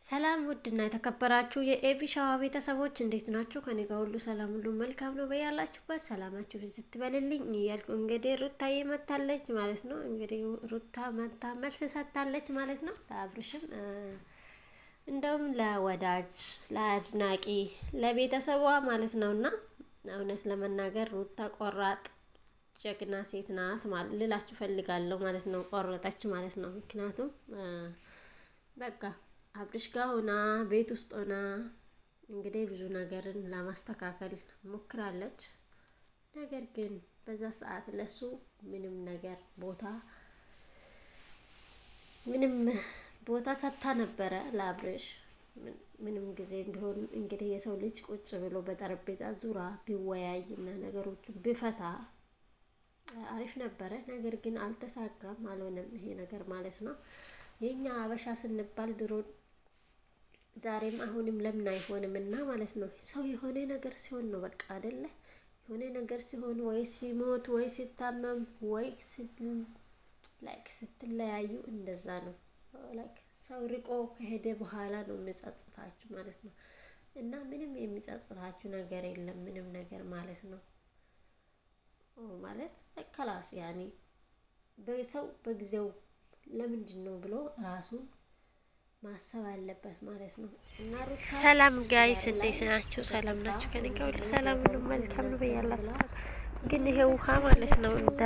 ሰላም ውድና የተከበራችሁ የኤቢ ሻዋ ቤተሰቦች እንዴት ናችሁ? ከኔ ጋር ሁሉ ሰላም ሁሉ መልካም ነው። በያላችሁበት ሰላማችሁ ብዝት ትበልልኝ እያልኩ እንግዲህ ሩታዬ መታለች ማለት ነው። እንግዲህ ሩታ መታ መልስ ሰጥታለች ማለት ነው። ለአብርሽም እንደውም ለወዳጅ ለአድናቂ ለቤተሰቧ ማለት ነውና እውነት ለመናገር ሩታ ቆራጥ ጀግና ሴት ናት ማለት ልላችሁ ፈልጋለሁ ማለት ነው። ቆረጠች ማለት ነው። ምክንያቱም በቃ አብርሽ ጋር ሆና ቤት ውስጥ ሆና እንግዲህ ብዙ ነገርን ለማስተካከል ሞክራለች። ነገር ግን በዛ ሰዓት ለሱ ምንም ቦታ ሰጥታ ነበረ ለአብርሽ። ምንም ጊዜ ቢሆን እንግዲህ የሰው ልጅ ቁጭ ብሎ በጠረጴዛ ዙራ ቢወያይ እና ነገሮችን ቢፈታ አሪፍ ነበረ። ነገር ግን አልተሳካም፣ አልሆነም ይሄ ነገር ማለት ነው። የኛ አበሻ ስንባል ድሮ ዛሬም አሁንም ለምን አይሆንም እና ማለት ነው። ሰው የሆነ ነገር ሲሆን ነው በቃ አይደለ? የሆነ ነገር ሲሆን ወይ ሲሞት ወይ ሲታመም ወይ ስትለያዩ እንደዛ ነው። ሰው ርቆ ከሄደ በኋላ ነው የሚጸጽታችሁ ማለት ነው። እና ምንም የሚጸጽታችሁ ነገር የለም ምንም ነገር ማለት ነው። ማለት ከላስ ያኔ በሰው በጊዜው ለምንድን ነው ብሎ ራሱን ማሰብ አለበት ማለት ነው። እና ሰላም ጋይስ እንዴት ናችሁ? ሰላም ናችሁ? ከኔ ጋር ሁሉ ሰላም ነው መልካም ነው። በያላችሁ ግን ይሄ ውሃ ማለት ነው እንደ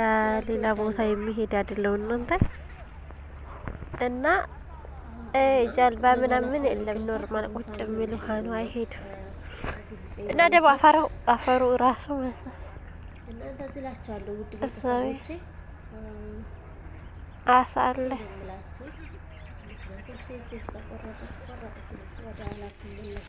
ሌላ ቦታ የሚሄድ አይደለም እናንተ እና ጀልባ ምናምን የለም። ኖርማል ቁጭ የሚል ውሃ ነው፣ አይሄድም። እና ደግሞ አፈሩ ራሱ እና እንደዚህ እላችኋለሁ ውድ ቤተሰቦቼ አሳ አለ። ምክንያቱም ሴት ልጅ ከቆረጠች ወደ ኋላ ትመለስ